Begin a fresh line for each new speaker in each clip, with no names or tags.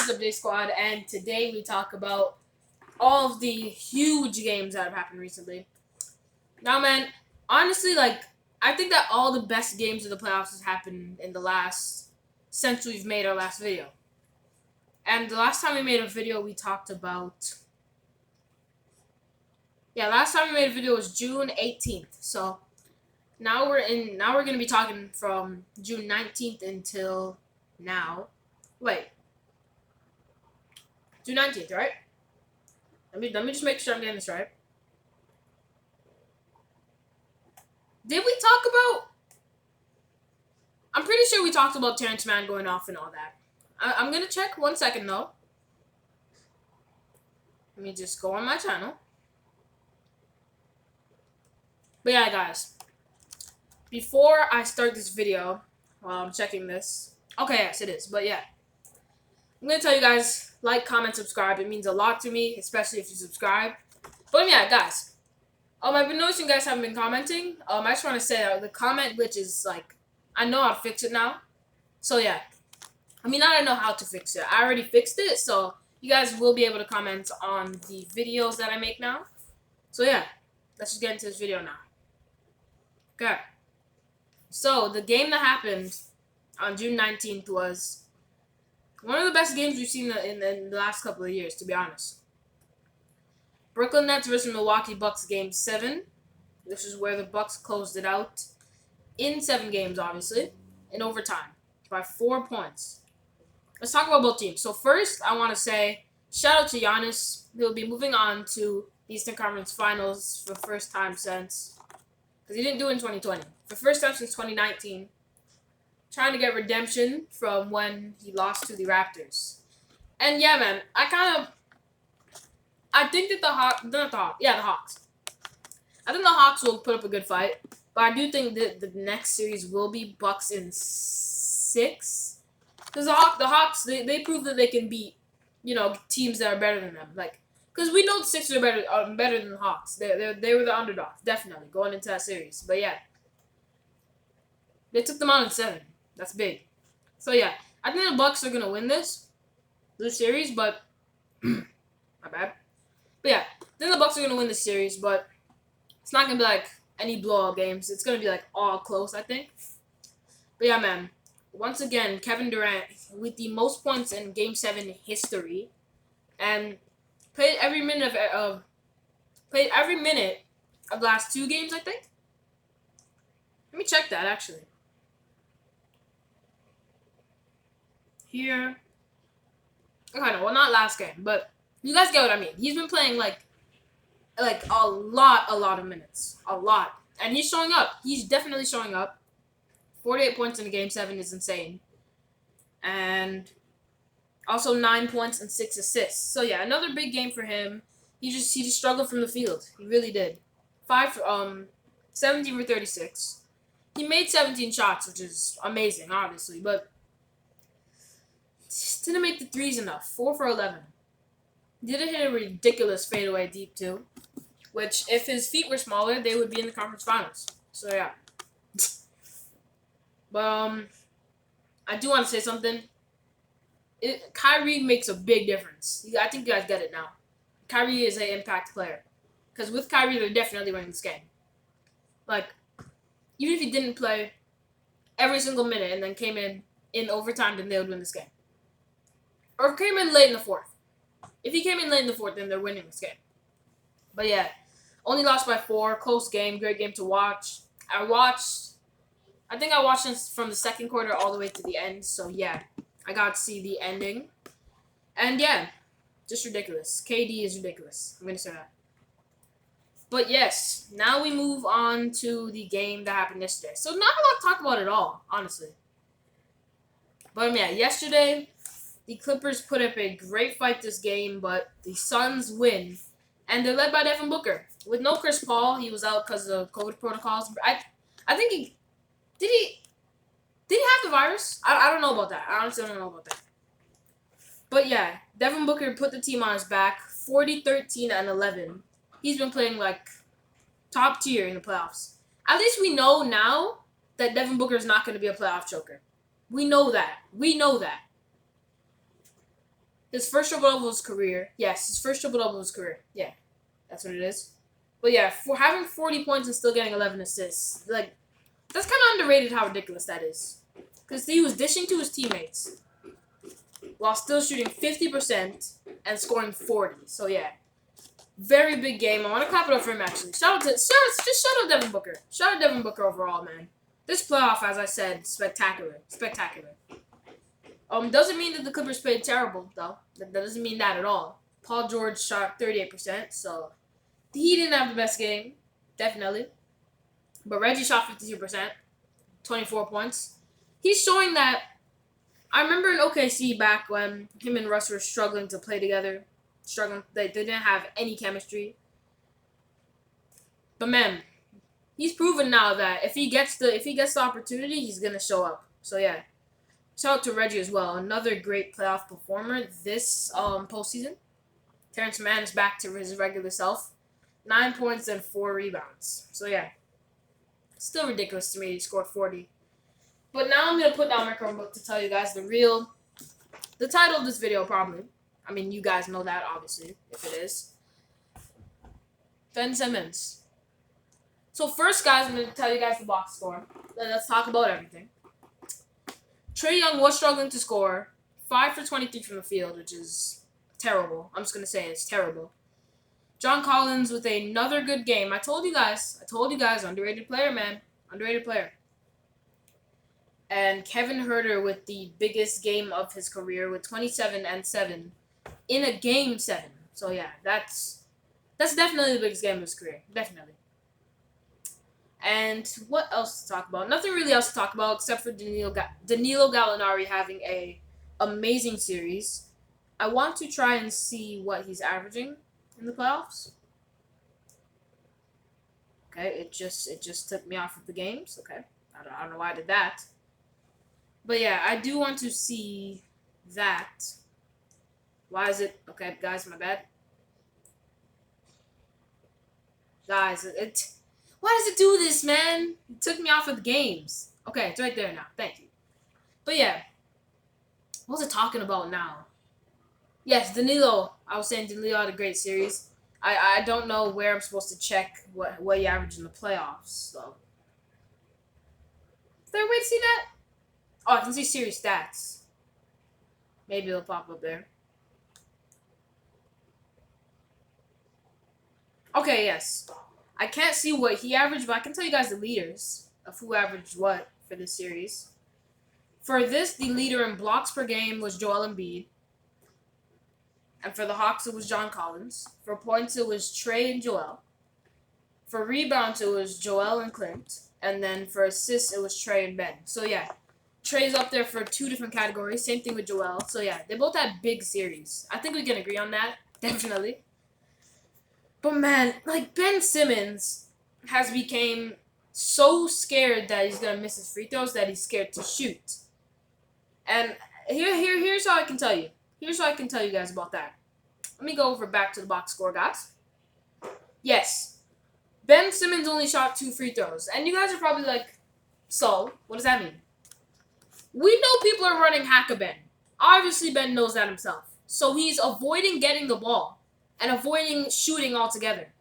is the Update Squad, and today we talk about all of the huge games that have happened recently. Now, man, honestly, I think that all the best games of the playoffs has happened in the last since we've made our last video. And the last time we made a video, we talked about. Yeah, last time we made a video was June 18th. So now we're gonna be talking from June 19th until now. Wait. June 19th, right? Let me just make sure I'm getting this right. Did we talk about? I'm pretty sure we talked about Terrence Mann going off and all that. I'm gonna check 1 second though. Let me just go on my channel. But yeah, guys. Before I start this video, while I'm checking this. Okay, yes, it is. But yeah. I'm going to tell you guys, like, comment, subscribe. It means a lot to me, especially if you subscribe. But yeah, guys. I've been noticing you guys haven't been commenting. I just want to say that the comment glitch is, I know how to fix it now. So yeah. I don't know how to fix it. I already fixed it, so you guys will be able to comment on the videos that I make now. So yeah, let's just get into this video now. Okay. So, the game that happened on June 19th was one of the best games we've seen in the last couple of years, to be honest. Brooklyn Nets versus Milwaukee Bucks Game 7. This is where the Bucks closed it out in 7 games, obviously, in overtime by 4 points. Let's talk about both teams. So first, I want to say shout out to Giannis. He'll be moving on to the Eastern Conference Finals for the first time since, because he didn't do it in 2020. For the first time since 2019. Trying to get redemption from when he lost to the Raptors. And yeah, man, I think that the Hawks. I think the Hawks will put up a good fight, but I do think that the next series will be Bucks in 6. Because the Hawks, they prove that they can beat, teams that are better than them. Because we know the Sixers are better than the Hawks. They were the underdogs, definitely, going into that series. But yeah, they took them out in 7. That's big. So yeah, I think the Bucks are gonna win this series, but my bad. But yeah, I think the Bucks are gonna win this series, but it's not gonna be any blowout games. It's gonna be all close, I think. But yeah, man. Once again, Kevin Durant with the most points in Game 7 history, and played every minute of the last 2 games, I think. Let me check that actually. Here. Okay, no, well, not last game, but you guys get what I mean. He's been playing a lot of minutes, a lot, and he's showing up. He's definitely showing up. 48 points in Game 7 is insane, and also 9 points and 6 assists. So yeah, another big game for him. He just struggled from the field. He really did. 17 for 36. He made 17 shots, which is amazing, obviously, but just didn't make the threes enough. 4 for 11. Didn't hit a ridiculous fadeaway deep too, which if his feet were smaller, they would be in the conference finals. So yeah. But I do want to say something. Kyrie makes a big difference. I think you guys get it now. Kyrie is an impact player, because with Kyrie, they're definitely winning this game. Even if he didn't play every single minute and then came in overtime, then they would win this game. Or came in late in the 4th. If he came in late in the 4th, then they're winning this game. But yeah, only lost by 4. Close game. Great game to watch. I think I watched this from the second quarter all the way to the end. So yeah, I got to see the ending. And yeah, just ridiculous. KD is ridiculous. I'm going to say that. But yes, now we move on to the game that happened yesterday. So not a lot to talk about at all, honestly. But yeah, yesterday, the Clippers put up a great fight this game, but the Suns win. And they're led by Devin Booker. With no Chris Paul, he was out because of COVID protocols. I think did he have the virus? I don't know about that. I honestly don't know about that. But yeah, Devin Booker put the team on his back, 40, 13, and 11. He's been playing top tier in the playoffs. At least we know now that Devin Booker is not going to be a playoff choker. We know that. His first triple-double of his career. Yes, his first triple-double of his career. Yeah, that's what it is. But yeah, for having 40 points and still getting 11 assists, like, that's kind of underrated how ridiculous that is. Because he was dishing to his teammates while still shooting 50% and scoring 40. So yeah, very big game. I want to clap it up for him, actually. Shout out Devin Booker. Shout out Devin Booker overall, man. This playoff, as I said, spectacular. Spectacular. Doesn't mean that the Clippers played terrible, though. That doesn't mean that at all. Paul George shot 38%, so he didn't have the best game, definitely. But Reggie shot 52%, 24 points. He's showing that. I remember in OKC back when him and Russ were struggling to play together. They didn't have any chemistry. But man, he's proven now that if he gets the opportunity, he's gonna show up. So yeah. Shout out to Reggie as well. Another great playoff performer this postseason. Terrence Mann is back to his regular self. 9 points and 4 rebounds. So yeah. Still ridiculous to me he scored 40. But now I'm going to put down my Chromebook to tell you guys the title of this video probably. I mean, you guys know that, obviously, if it is. Ben Simmons. So first, guys, I'm going to tell you guys the box score. Then let's talk about everything. Trae Young was struggling to score. 5 for 23 from the field, which is terrible. I'm just going to say it's terrible. John Collins with another good game. I told you guys, underrated player, man. Underrated player. And Kevin Huerter with the biggest game of his career with 27 and 7 in a game 7. So yeah, that's definitely the biggest game of his career. Definitely. And what else to talk about? Nothing really else to talk about except for Danilo Gallinari having a amazing series. I want to try and see what he's averaging in the playoffs. Okay, it just took me off of the games. Okay, I don't know why I did that. But yeah, I do want to see that. Why is it? Okay, guys, my bad. Guys, why does it do this, man? It took me off of the games. Okay, it's right there now. Thank you. But yeah, what was I talking about now? Yes, Danilo. I was saying Danilo had a great series. I don't know where I'm supposed to check what he averaged in the playoffs. So, is there a way to see that? Oh, I can see series stats. Maybe it'll pop up there. Okay, yes. I can't see what he averaged, but I can tell you guys the leaders of who averaged what for this series. For this, the leader in blocks per game was Joel Embiid. And for the Hawks, it was John Collins. For points, it was Trae and Joel. For rebounds, it was Joel and Clint. And then for assists, it was Trae and Ben. So yeah, Trae's up there for 2 different categories. Same thing with Joel. So yeah, they both had big series. I think we can agree on that. Definitely. But man, like Ben Simmons has become so scared that he's going to miss his free throws that he's scared to shoot. And here's how I can tell you. Here's what I can tell you guys about that. Let me go back to the box score, guys. Yes, Ben Simmons only shot 2 free throws. And you guys are probably like, so, what does that mean? We know people are running hack a Ben. Obviously, Ben knows that himself. So he's avoiding getting the ball and avoiding shooting altogether.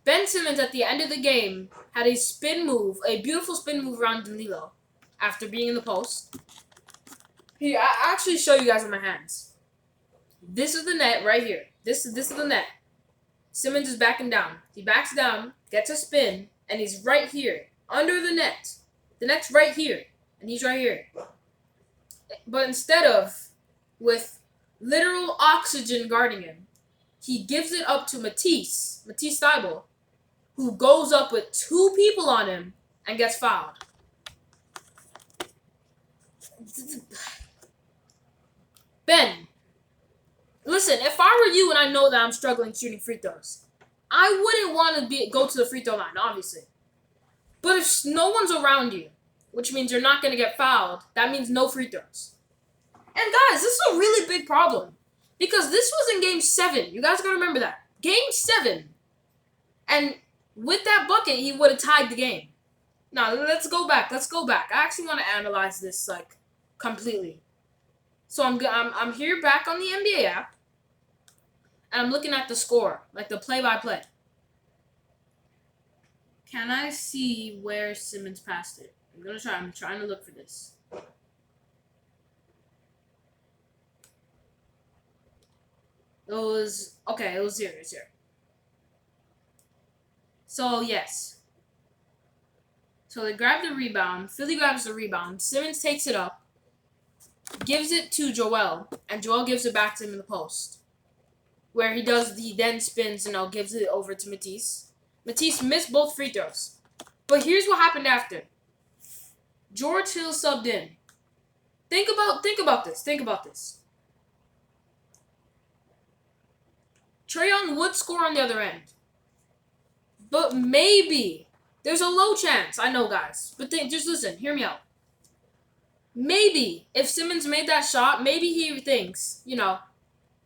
Ben Simmons, at the end of the game, had a spin move, a beautiful spin move around Danilo after being in the post. Here, I actually show you guys on my hands. This is the net right here. This is the net. Simmons is backing down. He backs down, gets a spin, and he's right here, under the net. The net's right here, and he's right here. But instead of with literal oxygen guarding him, he gives it up to Matisse Thybulle, who goes up with 2 people on him and gets fouled. Ben, listen, if I were you and I know that I'm struggling shooting free throws, I wouldn't want to go to the free throw line, obviously. But if no one's around you, which means you're not going to get fouled, that means no free throws. And guys, this is a really big problem. Because this was in Game 7. You guys got to remember that. Game 7. And with that bucket, he would have tied the game. Now, let's go back. I actually want to analyze this, like, completely. So I'm here back on the NBA app, and I'm looking at the score, like the play-by-play. Can I see where Simmons passed it? I'm trying to look for this. It was okay. It was here. It's here. So yes. So they grab the rebound. Philly grabs the rebound. Simmons takes it up, gives it to Joel, and Joel gives it back to him in the post, where he then spins and gives it over to Matisse. Matisse missed both free throws. But here's what happened after. George Hill subbed in. Think about this. Trayon would score on the other end. But maybe there's a low chance. I know, guys. But just listen. Hear me out. Maybe if Simmons made that shot, maybe he thinks,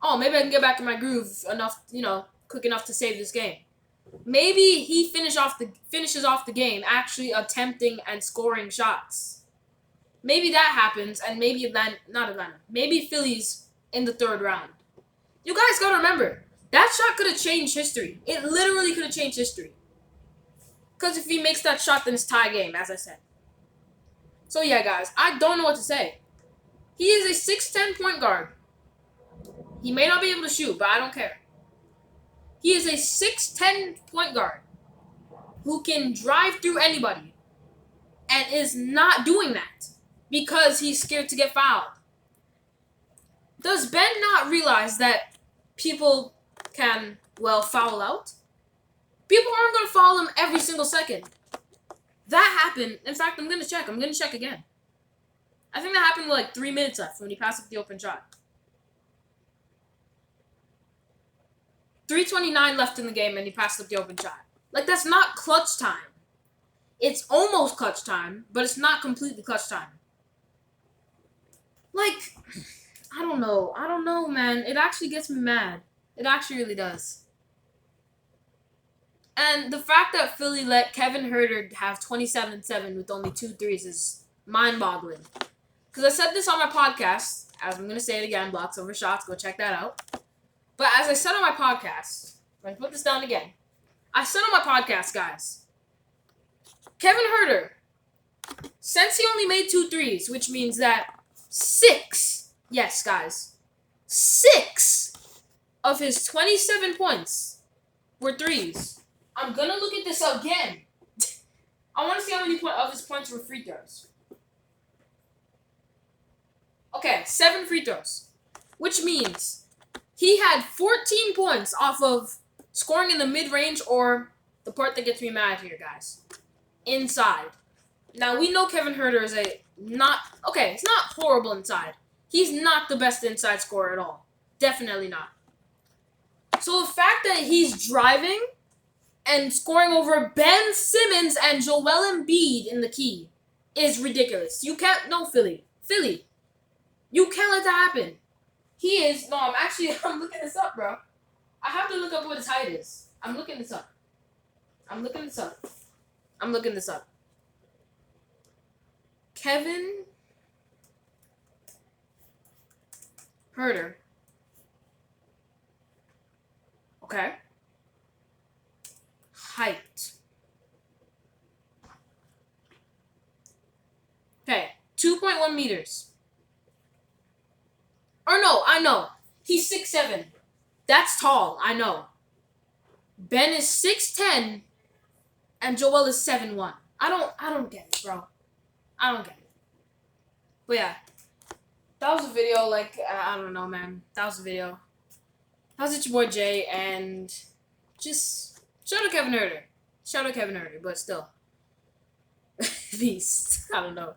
oh, maybe I can get back in my groove enough, quick enough to save this game. Maybe he finishes off the game actually attempting and scoring shots. Maybe that happens, and maybe not Atlanta. Maybe Philly's in the third round. You guys gotta remember, that shot could have changed history. It literally could have changed history. Because if he makes that shot, then it's tie game, as I said. So yeah, guys, I don't know what to say. He is a 6'10" point guard. He may not be able to shoot, but I don't care. He is a 6'10" point guard who can drive through anybody and is not doing that because he's scared to get fouled. Does Ben not realize that people can, foul out? People aren't going to foul him every single second. That happened. In fact, I'm going to check. I'm going to check again. I think that happened with 3 minutes left when he passed up the open shot. 3:29 left in the game and he passed up the open shot. That's not clutch time. It's almost clutch time, but it's not completely clutch time. I don't know. I don't know, man. It actually gets me mad. It actually really does. And the fact that Philly let Kevin Huerter have 27-7 with only 2 threes is mind-boggling. Because I said this on my podcast, as I'm going to say it again, Blocks Over Shots, go check that out. But as I said on my podcast, I'm going to put this down again. I said on my podcast, guys, Kevin Huerter, since he only made 2 threes, which means that 6, yes, guys, 6 of his 27 points were threes. I'm going to look at this again. I want to see how many of his points were free throws. Okay, 7 free throws, which means he had 14 points off of scoring in the mid-range, or the part that gets me mad here, guys, inside. Now, we know Kevin Huerter is it's not horrible inside. He's not the best inside scorer at all. Definitely not. So the fact that he's driving and scoring over Ben Simmons and Joel Embiid in the key is ridiculous. You can't, Philly, you can't let that happen. I'm looking this up, bro. I have to look up what his height is. I'm looking this up. Kevin Huerter. Okay. Height. Okay. 2.1 meters. Or no, I know. He's 6'7". That's tall, I know. Ben is 6'10", and Joel is 7'1". I don't get it, bro. I don't get it. But yeah. That was a video, I don't know, man. That was a video. That was it, your boy Jay, and just shout out Kevin Huerter. But still. Beast. I don't know.